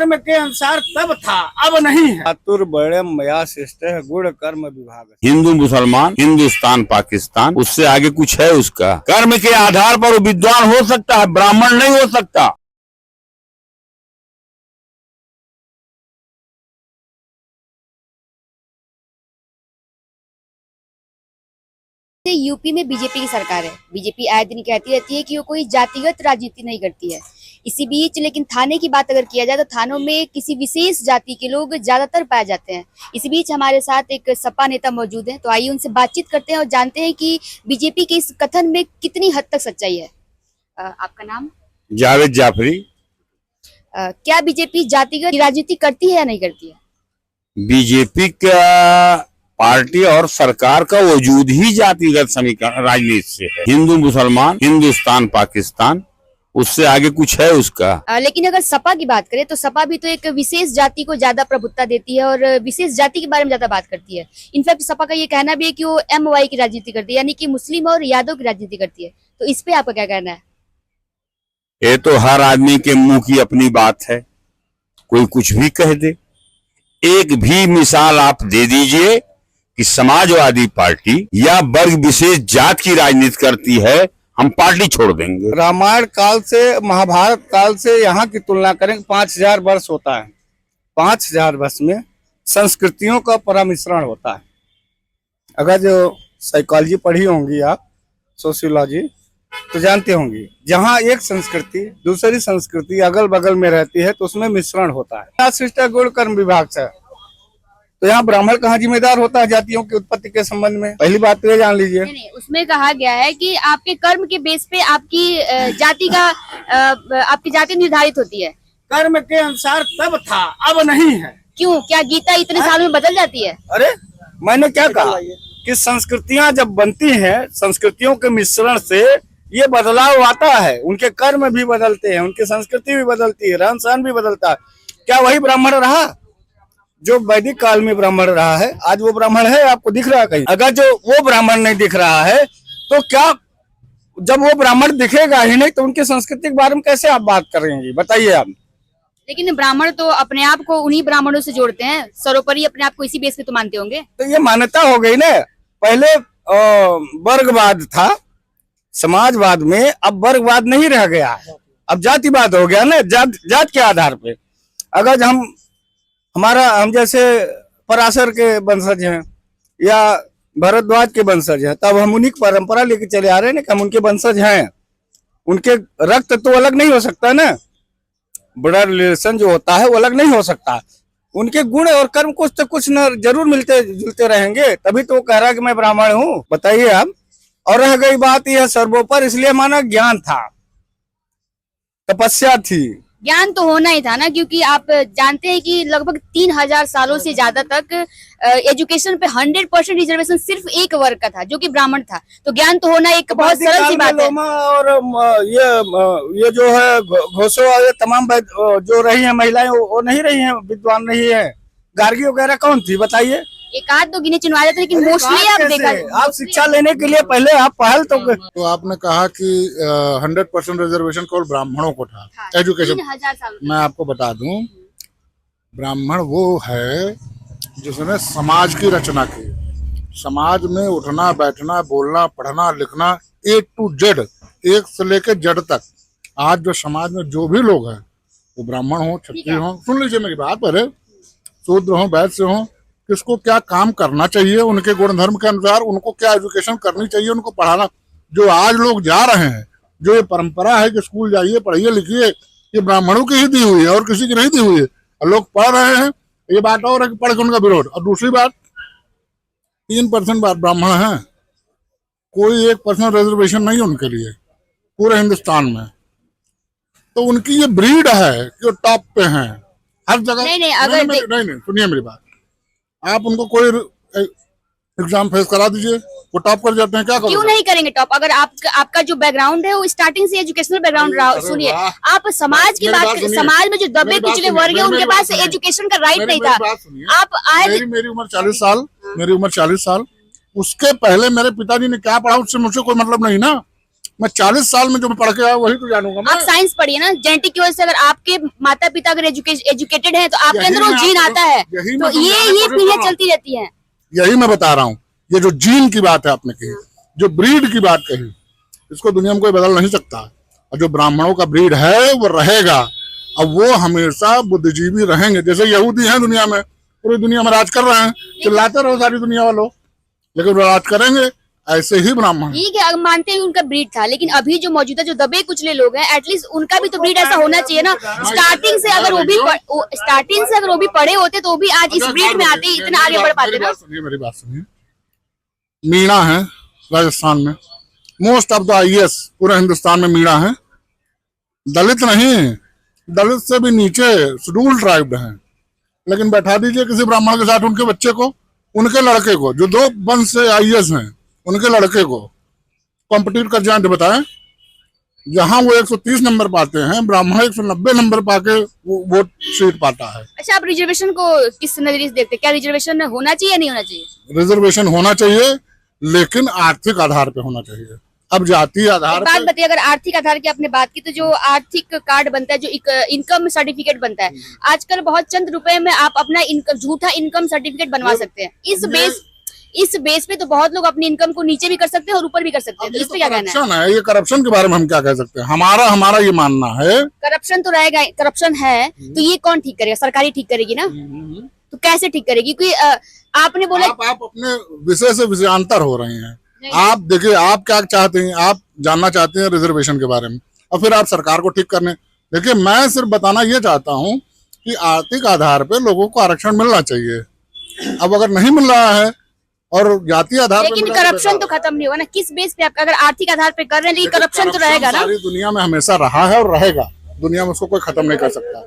कर्म के अनुसार तब था, अब नहीं है। चतुर बड़े मया शिष्ट है, गुण कर्म विभाग। हिंदू मुसलमान, हिंदुस्तान पाकिस्तान, उससे आगे कुछ है उसका? कर्म के आधार पर वो विद्वान हो सकता है, ब्राह्मण नहीं हो सकता। यूपी में बीजेपी की सरकार है। बीजेपी आए दिन कहती रहती है कि वो कोई जातिगत राजनीति नहीं करती है। इसी बीच लेकिन थाने की बात अगर किया जाए तो थानों में किसी विशेष जाति के लोग ज्यादातर पाए जाते हैं। इसी बीच हमारे साथ एक सपा नेता मौजूद है, तो आइए उनसे बातचीत करते हैं और जानते हैं कि बीजेपी के इस कथन में कितनी हद तक सच्चाई है। आपका नाम? जावेद जाफरी। क्या बीजेपी जातिगत राजनीति करती है या नहीं करती है? बीजेपी का पार्टी और सरकार का वजूद ही जातिगत समीकरण राजनीति से है। हिंदू मुसलमान, हिंदुस्तान पाकिस्तान, उससे आगे कुछ है उसका? लेकिन अगर सपा की बात करें तो सपा भी तो एक विशेष जाति को ज्यादा प्रभुत्ता देती है और विशेष जाति के बारे में ज्यादा बात करती है। इनफैक्ट सपा का ये कहना भी है कि वो MY की राजनीति करती है, यानी कि मुस्लिम और यादव की राजनीति करती है। तो इस पे आपका क्या कहना है? ये तो हर आदमी के मुंह की अपनी बात है, कोई कुछ भी कह दे। एक भी मिसाल आप दे दीजिए कि समाजवादी पार्टी या वर्ग विशेष जात की राजनीति करती है, हम पार्टी छोड़ देंगे। रामायण काल से महाभारत काल से यहाँ की तुलना करें 5000 वर्ष होता है। 5000 वर्ष में संस्कृतियों का परमिश्रण होता है। अगर जो साइकोलॉजी पढ़ी होंगी आप, सोशियोलॉजी, तो जानते होंगे जहाँ एक संस्कृति दूसरी संस्कृति अगल बगल में रहती है तो उसमें मिश्रण होता है। शिष्ट गुण कर्म विभाग से, तो यहाँ ब्राह्मण कहाँ जिम्मेदार होता है जातियों की उत्पत्ति के संबंध में? पहली बात तो ये जान लीजिए। नहीं, उसमें कहा गया है कि आपके कर्म के बेस पे आपकी जाति निर्धारित होती है। कर्म के अनुसार तब था, अब नहीं है। क्यों? क्या गीता इतने साल में बदल जाती है? अरे मैंने क्या कहा कि संस्कृतियां जब बनती हैं, संस्कृतियों के मिश्रण से ये बदलाव आता है। उनके कर्म भी बदलते हैं, उनकी संस्कृति भी बदलती है, रहन सहन भी बदलता है। क्या वही ब्राह्मण रहा जो वैदिक काल में ब्राह्मण रहा है? आज वो ब्राह्मण है? आपको दिख रहा है कहीं? अगर जो वो ब्राह्मण नहीं दिख रहा है तो क्या, जब वो ब्राह्मण दिखेगा ही नहीं तो उनकी संस्कृति के बारे में कैसे आप बात करेंगे? बताइए आप। लेकिन ब्राह्मण तो अपने आप को उन्हीं ब्राह्मणों से जोड़ते हैं, सर्वोपरि अपने आप को इसी बेस पे तो मानते होंगे। तो ये मान्यता हो गई ना। पहले वर्गवाद था समाजवाद में, अब वर्गवाद नहीं रह गया है, अब जातिवाद हो गया ना। जात के आधार पे अगर हम जैसे पराशर के वंशज हैं या भरद्वाज के वंशज हैं, तब हम उन्हीं की परंपरा लेके चले आ रहे हैं ना कि हम उनके वंशज हैं। उनके रक्त तो अलग नहीं हो सकता ना, ब्लड रिलेशन जो होता है वो अलग नहीं हो सकता। उनके गुण और कर्म कुछ तो कुछ न जरूर मिलते जुलते रहेंगे, तभी तो वो कह रहा है कि मैं ब्राह्मण हूँ। बताइए आप। और रह गई बात यह सर्वोपर, इसलिए माना ज्ञान था, तपस्या थी। ज्ञान तो होना ही था ना, क्योंकि आप जानते हैं कि लगभग 3000 सालों से ज्यादा तक एजुकेशन पे 100% रिजर्वेशन सिर्फ एक वर्ग का था, जो कि ब्राह्मण था। तो ज्ञान तो होना एक बहुत सरल सी बात है। और ये जो है घोषो, ये तमाम जो रही है महिलाएं, वो नहीं रही हैं, विद्वान नहीं है। गार्गी वगैरह कौन थी बताइए? एक आध तो गिने चुनवा जाते, लेकिन मोस्टली आप देखा, आप शिक्षा लेने के लिए पहले आप पहल तो आपने कहा कि 100% रिजर्वेशन केवल ब्राह्मणों को था एजुकेशन। 3000 साल। मैं आपको बता दूं, ब्राह्मण वो है जिसने समाज की रचना की। समाज में उठना बैठना बोलना पढ़ना लिखना A to Z, एक से लेकर जेड तक। आज जो समाज में जो भी लोग हैं वो ब्राह्मण हो, क्षत्रिय हो, सुन लीजिए मेरी बात, पर शूद्र हो, वैश्य हो, किसको क्या काम करना चाहिए, उनके गुण धर्म के अनुसार उनको क्या एजुकेशन करनी चाहिए, उनको पढ़ाना। जो आज लोग जा रहे हैं, जो ये परंपरा है कि स्कूल जाइए पढ़िए लिखिए, ये ब्राह्मणों की ही दी हुई है और किसी की नहीं दी हुई है। और लोग पढ़ रहे हैं, ये बात और है कि पढ़ के उनका विरोध। और दूसरी बात, 3% ब्राह्मण है, कोई 1% रिजर्वेशन नहीं उनके लिए पूरे हिंदुस्तान में। तो उनकी ये ब्रीड है कि वो टॉप पे हैं हर जगह। नहीं, सुनिए मेरी बात। आप उनको कोई एग्जाम फेस करा दीजिए, वो टॉप कर जाते हैं। क्या क्यों नहीं करेंगे टॉप? अगर आपका जो बैकग्राउंड है वो स्टार्टिंग से एजुकेशनल बैकग्राउंड रहा। सुनिए, आप समाज की बात, समाज में जो दबे पिछले वर्ग है उनके पास एजुकेशन का राइट नहीं था। आप आए, मेरी उम्र 40 साल, मेरी उम्र 40 साल। उसके पहले मेरे पिताजी ने क्या पढ़ा उससे मुझे कोई मतलब नहीं ना। मैं 40 साल में जो पढ़ के आया वही तो जानूंगा मैं। आप साइंस पढ़िए ना, जेनेटिक की वजह से अगर आपके माता पिता अगर एजुकेटेड हैं तो आपके यही अंदर वो मैं जीन आपको- आता है, यही तो मैं समझाने ये की कोशिश कर पीढ़ियां रहा हूं। चलती रहती हैं। यही मैं बता रहा हूँ, ये जो जीन की बात है आपने कही, जो ब्रीड की बात कही, इसको दुनिया में कोई बदल नहीं सकता। और जो ब्राह्मणों का ब्रीड है वो रहेगा, अब वो हमेशा बुद्धिजीवी रहेंगे। जैसे यहूदी हैं दुनिया में, पूरी दुनिया में राज कर रहे हैं, चिल्लाते रहो सारी दुनिया वालों, लेकिन वो राज करेंगे। ऐसे ही ब्राह्मण ठीक है, अगर मानते हैं उनका ब्रीड था, लेकिन अभी जो मौजूदा जो दबे कुचले लोग हैं, एटलीस्ट उनका भी तो ब्रीड ऐसा होना चाहिए ना। स्टार्टिंग से अगर वो भी पढ़े होते तो वो भी आज इस ब्रीड में आते, इतना आगे बढ़ पाते ना। मेरी बात सुनिए, मीणा है राजस्थान में, मोस्ट ऑफ द आईएएस पूरे हिंदुस्तान में मीणा है। दलित नहीं, दलित से भी नीचे शेड्यूल ट्राइब्ड हैं, लेकिन बैठा दीजिए किसी ब्राह्मण के साथ उनके बच्चे को, उनके लड़के को, जो 2 वंश से आईएएस हैं, उनके लड़के को कॉम्पिटिट कर जाए तो बताएं। जहां वो 130 नंबर पाते हैं, ब्राह्मण 190 नंबर पाके वो वोट सीट पाता है। अच्छा, आप रिजर्वेशन को किस नजरिए से देखते हैं? क्या रिजर्वेशन होना चाहिए या नहीं होना चाहिए? रिजर्वेशन होना चाहिए, लेकिन आर्थिक आधार पे होना चाहिए। अब जाति आधार एक बात पे बताइए, अगर आर्थिक आधार की आपने बात की, तो जो आर्थिक कार्ड बनता है, जो इनकम सर्टिफिकेट बनता है, आजकल बहुत चंद रुपए में आप अपना झूठा इनकम सर्टिफिकेट बनवा सकते हैं। इस बेस पे तो बहुत लोग अपनी इनकम को नीचे भी कर सकते हैं और ऊपर भी कर सकते हैं। तो इस पे क्या कहना है? करप्शन है, ये करप्शन के बारे में हम क्या कह सकते हैं। हमारा ये मानना है, करप्शन तो रहेगा, करप्शन है, तो ये कौन ठीक करेगा? सरकारी ठीक करेगी ना। तो कैसे ठीक करेगी? क्योंकि आपने बोला आप अपने विषय से विषयांतर हो रहे हैं। आप देखिए, आप क्या चाहते हैं, आप जानना चाहते हैं रिजर्वेशन के बारे में, और फिर आप सरकार को ठीक करने। देखिए, मैं सिर्फ बताना ये चाहता हूँ कि आर्थिक आधार पे लोगों को आरक्षण मिलना चाहिए। अब अगर नहीं मिल रहा है और जाति आधार पे लेकिन मिल रहा है, करप्शन तो खत्म नहीं होगा ना। किस बेस पे आप अगर आर्थिक आधार पे कर रहे हैं, लेकिन करप्शन तो रहेगा ना। सारी दुनिया में हमेशा रहा है और रहेगा, दुनिया में उसको कोई खत्म नहीं कर सकता।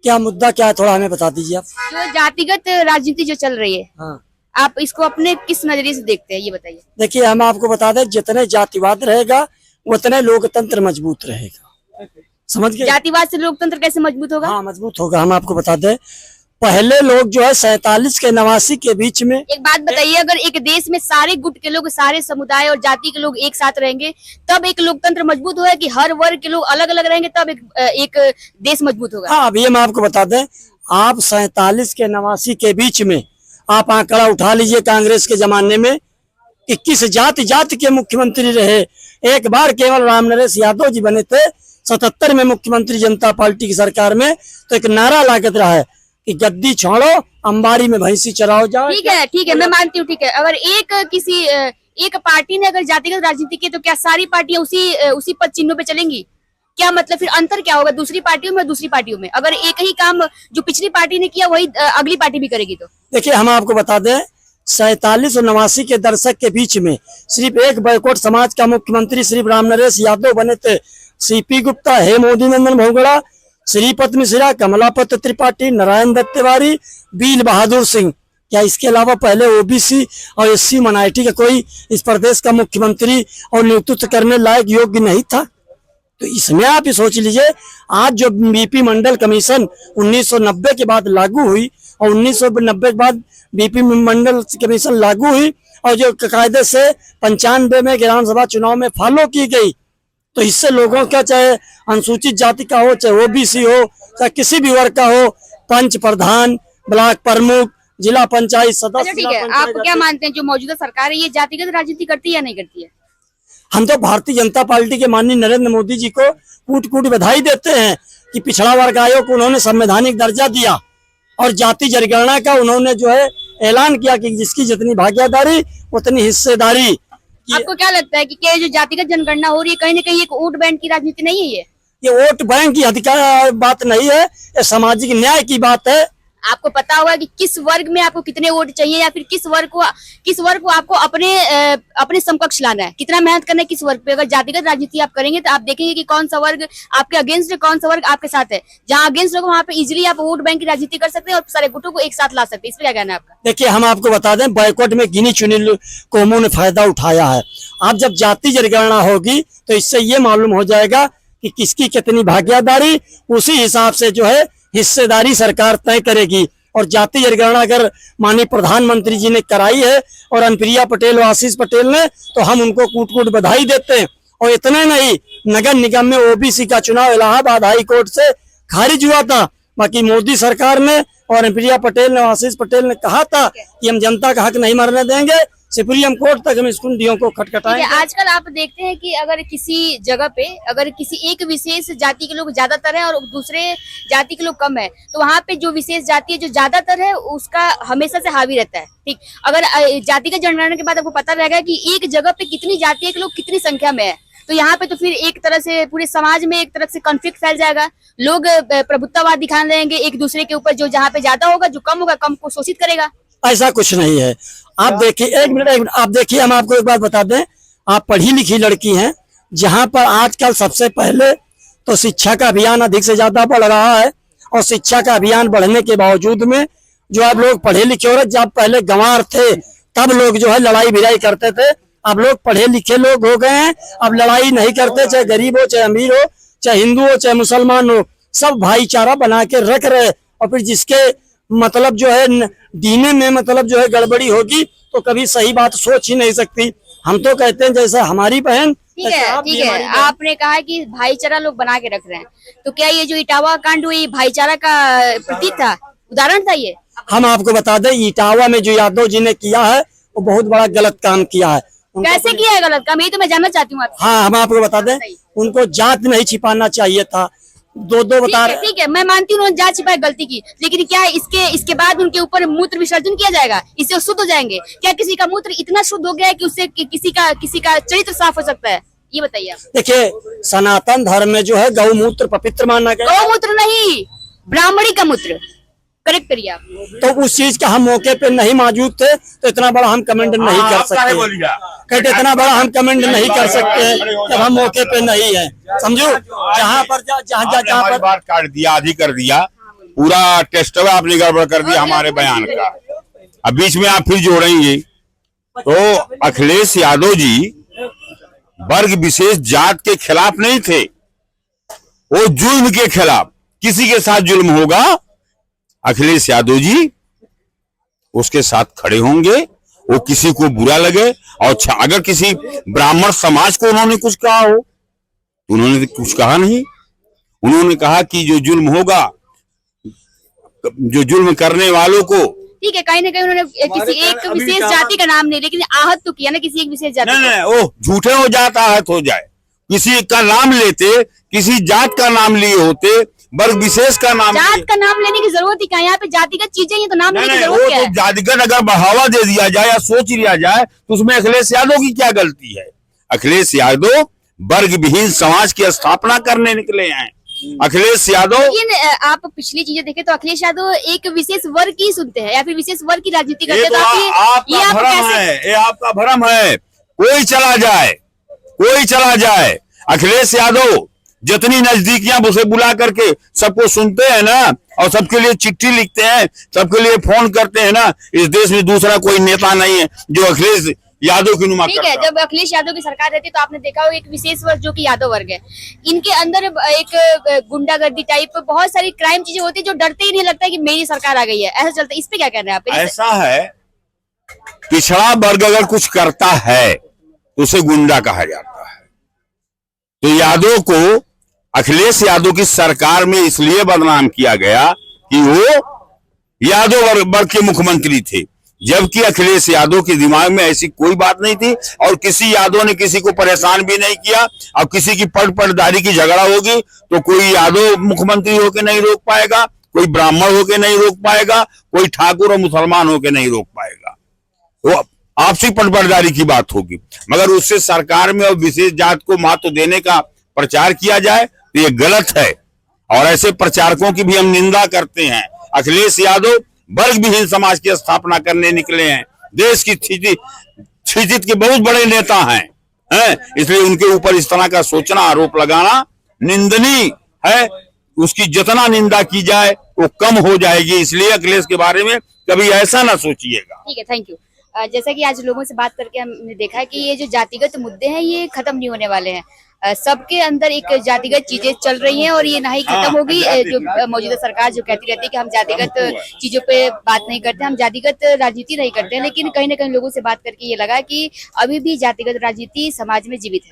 क्या मुद्दा क्या है, थोड़ा हमें बता दीजिए आप। जो जातिगत राजनीति जो चल रही है, हाँ, आप इसको अपने किस नजरिए से देखते हैं, ये बताइए। देखिए, हम आपको बता दें, जितने जातिवाद रहेगा उतने लोकतंत्र मजबूत रहेगा। समझ गए? जातिवाद से लोकतंत्र कैसे मजबूत होगा? हाँ, मजबूत होगा। हम आपको बता दें, पहले लोग जो है 47 के 89 के बीच में, एक बात बताइए, अगर एक देश में सारे गुट के लोग, सारे समुदाय और जाति के लोग एक साथ रहेंगे, तब एक लोकतंत्र मजबूत होगा, कि हर वर्ग के लोग अलग अलग रहेंगे तब एक देश मजबूत होगा? हाँ, अभी हम आपको बता दें, आप 47 के 89 के बीच में आप आंकड़ा उठा लीजिए कांग्रेस के जमाने में कि किस जाति के मुख्यमंत्री रहे। एक बार केवल रामनरेश यादव जी बने थे 77 में मुख्यमंत्री जनता पार्टी की सरकार में, तो एक नारा लागत रहा है कि गद्दी छोड़ो, अंबारी में भैंसी चराओ जाओ। ठीक है, मैं मानती हूँ। ठीक है, अगर एक पार्टी ने अगर जातिगत राजनीति की, तो क्या सारी पार्टियां उसी पद चिन्हों पे चलेंगी? क्या मतलब फिर अंतर क्या होगा दूसरी पार्टियों में और दूसरी पार्टियों में? अगर एक ही काम जो पिछली पार्टी ने किया वही अगली पार्टी भी करेगी तो? देखिए, हम आपको बता दें, 47 और 89 के दशक के बीच में सिर्फ एक बैकवर्ड समाज का मुख्यमंत्री श्री रामनरेश यादव बने थे। सीपी गुप्ता, हेमोदी नंदन भोगड़ा, श्रीपत मिश्रा, कमलापत त्रिपाठी, नारायण दत्त तिवारी, बील बहादुर सिंह। क्या इसके अलावा पहले ओबीसी और एससी माइनॉरिटी का कोई इस प्रदेश का मुख्यमंत्री और नेतृत्व करने लायक योग्य नहीं था? तो इसमें आप ये सोच लीजिए, आज जो बीपी मंडल कमीशन 1990 के बाद लागू हुई और 1990 के बाद बीपी मंडल कमीशन लागू हुई और जो कायदे से 95 में ग्राम सभा चुनाव में फॉलो की गई, तो इससे लोगों का, चाहे अनुसूचित जाति का हो, चाहे ओबीसी हो, चाहे किसी भी वर्ग का हो, पंच प्रधान, ब्लॉक प्रमुख, जिला पंचायत सदस्य। अच्छा, ठीक है, आप क्या मानते हैं जो मौजूदा सरकार है ये जातिगत राजनीति करती है या नहीं करती है? हम तो भारतीय जनता पार्टी के माननीय नरेंद्र मोदी जी को कूट कूट बधाई देते हैं कि पिछड़ा वर्ग आयोग को उन्होंने संवैधानिक दर्जा दिया और जाति जनगणना का उन्होंने जो है ऐलान किया कि जिसकी जितनी भागीदारी उतनी हिस्सेदारी। आपको क्या लगता है कि क्या जो जातिगत जनगणना हो रही है कहीं ना कहीं एक वोट बैंक की राजनीति नहीं है? ये वोट बैंक की अधिकार बात नहीं है, ये सामाजिक न्याय की बात है। आपको पता होगा कि किस वर्ग में आपको कितने वोट चाहिए, या फिर किस वर्ग को आपको अपने समकक्ष लाना है, कितना मेहनत करना है किस वर्ग पे। अगर जातिगत राजनीति आप करेंगे तो आप देखेंगे कि कौन सा वर्ग आपके अगेंस्ट है, कौन सा वर्ग आपके साथ है। जहाँ अगेंस्ट होगा वहाँ पे इजिली आप वोट बैंक की राजनीति कर सकते हैं और सारे गुटों को एक साथ ला सकते हैं। इस पर क्या कहना है आपका? देखिए, हम आपको बता दें, बैकवर्ड में गिनी चुनी कौमों ने फायदा उठाया है। अब जब जाति जनगणना होगी तो इससे ये मालूम हो जाएगा कि किसकी कितनी भागीदारी, उसी हिसाब से जो है हिस्सेदारी सरकार तय करेगी और जाति जनगणना अगर माननीय प्रधानमंत्री जी ने कराई है और अनुप्रिया पटेल और आशीष पटेल ने, तो हम उनको कूट कूट बधाई देते हैं। और इतना नहीं, नगर निगम में ओबीसी का चुनाव इलाहाबाद हाई कोर्ट से खारिज हुआ था। बाकी मोदी सरकार ने और अनुप्रिया पटेल ने, आशीष पटेल ने कहा था कि हम जनता का हक नहीं मरने देंगे, सुप्रीम कोर्ट तक हम इस कुंडियों को खटखटाएंगे। आजकल आप देखते हैं कि अगर किसी जगह पे अगर किसी एक विशेष जाति के लोग ज्यादातर है और दूसरे जाति के लोग कम है, तो वहाँ पे जो विशेष जाति है जो ज्यादातर है उसका हमेशा से हावी रहता है। ठीक, अगर जाति का जनगणना के बाद आपको पता रहेगा कि एक जगह पे कितनी जाति के लोग कितनी संख्या में है, तो यहाँ पे तो फिर एक तरह से पूरे समाज में एक तरह से कॉन्फ्लिक्ट फैल जाएगा। लोग प्रभुत्ववाद दिखाने लगेंगे एक दूसरे के ऊपर, जो जहाँ पे ज्यादा होगा, जो कम होगा कम को शोषित करेगा। ऐसा कुछ नहीं है। आप देखिए, एक मिनट आप देखिए, हम आपको एक बात बता दें, आप पढ़ी लिखी लड़की हैं, जहां पर आजकल सबसे पहले तो शिक्षा का अभियान अधिक से ज्यादा बढ़ रहा है, और शिक्षा का अभियान बढ़ने के बावजूद में जो आप लोग पढ़े लिखे हो, जब पहले गंवार थे तब लोग जो है लड़ाई भिड़ाई करते थे, अब लोग पढ़े लिखे लोग हो गए हैं, अब लड़ाई नहीं करते, चाहे गरीब हो, चाहे अमीर हो, चाहे हिंदू हो, चाहे मुसलमान हो, सब भाईचारा बना के रख रहे। और फिर जिसके मतलब जो है दीने में मतलब जो है गड़बड़ी होगी तो कभी सही बात सोच ही नहीं सकती। हम तो कहते हैं जैसा हमारी बहन, ठीक है, आपने कहा कि भाईचारा लोग बना के रख रहे हैं, तो क्या ये जो इटावा कांड हुई भाईचारा का प्रतीक था, उदाहरण था ये? हम आपको बता दें, इटावा में जो यादव जी ने किया है वो बहुत बड़ा गलत काम किया है। कैसे किया है गलत काम, ये तो मैं जानना चाहती हूँ आपसे। हाँ, हम आपको बता दें, उनको जात नहीं छिपाना चाहिए था। दो बता रहे। ठीक है, मैं मानती हूँ जांच छिपाई गलती की, लेकिन क्या इसके बाद उनके ऊपर मूत्र विसर्जन किया जाएगा, इससे वो शुद्ध हो जाएंगे? क्या किसी का मूत्र इतना शुद्ध हो गया है कि उससे किसी का चरित्र साफ हो सकता है? ये बताइए आप। देखिए, सनातन धर्म में जो है गौमूत्र पवित्र माना गया। गौमूत्र नहीं, ब्राह्मणी का मूत्र, करेक्ट करिए आप। तो उस चीज का हम मौके पे नहीं मौजूद थे, तो इतना बड़ा हम कमेंट नहीं कर सकते। कहते इतना बड़ा हम कमेंट नहीं कर सकते जब हम मौके पे नहीं है, समझो। जहाँ पर बात काट दिया, आधी कर दिया, पूरा टेस्ट आपने गड़बड़ कर दिया हमारे बयान का। अब बीच में आप फिर जोड़ेंगे। तो अखिलेश यादव जी वर्ग विशेष जात के खिलाफ नहीं थे, वो जुल्म के खिलाफ। किसी के साथ जुल्म होगा, अखिलेश यादव जी उसके साथ खड़े होंगे, वो किसी को बुरा लगे। और अगर किसी ब्राह्मण समाज को उन्होंने कुछ कहा हो, उन्होंने कुछ कहा नहीं। उन्होंने कहा कि जो जुल्म होगा, जो जुल्म करने वालों को, ठीक है, कहीं ना कहीं उन्होंने किसी एक विशेष जाति का नाम नहीं, लेकिन आहत तो किया ना किसी एक विशेष जाति। नहीं, वो झूठे हो जाता, आहत हो जाए। किसी का नाम लेते, किसी जात का नाम लिए होते, वर्ग विशेष का नाम, जात का नाम लेने की जरूरत ही क्या? यहाँ पे जातिगत चीजें ही तो नाम लेने की जरूरत क्या है? जातिगत अगर बढ़ावा दे दिया जाए या सोच लिया जाए तो उसमें अखिलेश यादव की क्या गलती है? अखिलेश यादव वर्ग विहीन समाज की स्थापना करने निकले हैं। अखिलेश यादव, लेकिन आप पिछली चीजें देखें तो अखिलेश यादव एक विशेष वर्ग की सुनते हैं या फिर विशेष वर्ग की राजनीति करते हैं। ये आपका भ्रम है। कोई चला जाए, अखिलेश यादव जितनी नजदीकियां उसे बुला करके सबको सुनते हैं ना, और सबके लिए चिट्ठी लिखते हैं, सबके लिए फोन करते हैं ना, इस देश में दूसरा कोई नेता नहीं है जो अखिलेश यादव की नुमा करता है। ठीक है, जब अखिलेश यादव की सरकार रहती है तो आपने देखा होगा एक विशेष वर्ग जो कि यादव वर्ग है, इनके अंदर एक गुंडागर्दी टाइप बहुत सारी क्राइम चीजें होती है जो डरते ही नहीं लगता कि मेरी सरकार आ गई है, ऐसा चलता है। इस पे क्या कहना है आप? ऐसा है, पिछड़ा वर्ग अगर कुछ करता है तो उसे गुंडा कहा जाता है। तो यादव को अखिलेश यादव की सरकार में इसलिए बदनाम किया गया कि वो यादव वर्ग के मुख्यमंत्री थे, जबकि अखिलेश यादव के दिमाग में ऐसी कोई बात नहीं थी। और किसी यादव ने किसी को परेशान भी नहीं किया। अब किसी की पटदारी की झगड़ा होगी तो कोई यादव मुख्यमंत्री होके नहीं रोक पाएगा, कोई ब्राह्मण होके नहीं रोक पाएगा, कोई ठाकुर और मुसलमान होके नहीं रोक पाएगा। वो आपसी पटदारी की बात होगी। मगर उससे सरकार में और विशेष जात को महत्व देने का प्रचार किया जाए तो ये गलत है, और ऐसे प्रचारकों की भी हम निंदा करते हैं। अखिलेश यादव वर्ग विहीन समाज की स्थापना करने निकले हैं, देश की स्थिति के बहुत बड़े नेता हैं, इसलिए उनके ऊपर इस तरह का सोचना, आरोप लगाना निंदनीय है। उसकी जितना निंदा की जाए वो कम हो जाएगी, इसलिए अखिलेश के बारे में कभी ऐसा ना सोचिएगा। ठीक है, थैंक यू। जैसा कि आज लोगों से बात करके हमने देखा है कि ये जो जातिगत मुद्दे हैं ये खत्म नहीं होने वाले हैं। सबके अंदर एक जातिगत चीजें चल रही हैं और ये ना ही खत्म होगी। जो मौजूदा सरकार जो कहती रहती है कि हम जातिगत चीजों पे बात नहीं करते, हम जातिगत राजनीति नहीं करते हैं, लेकिन कहीं ना कहीं लोगों से बात करके ये लगा कि अभी भी जातिगत राजनीति समाज में जीवित है।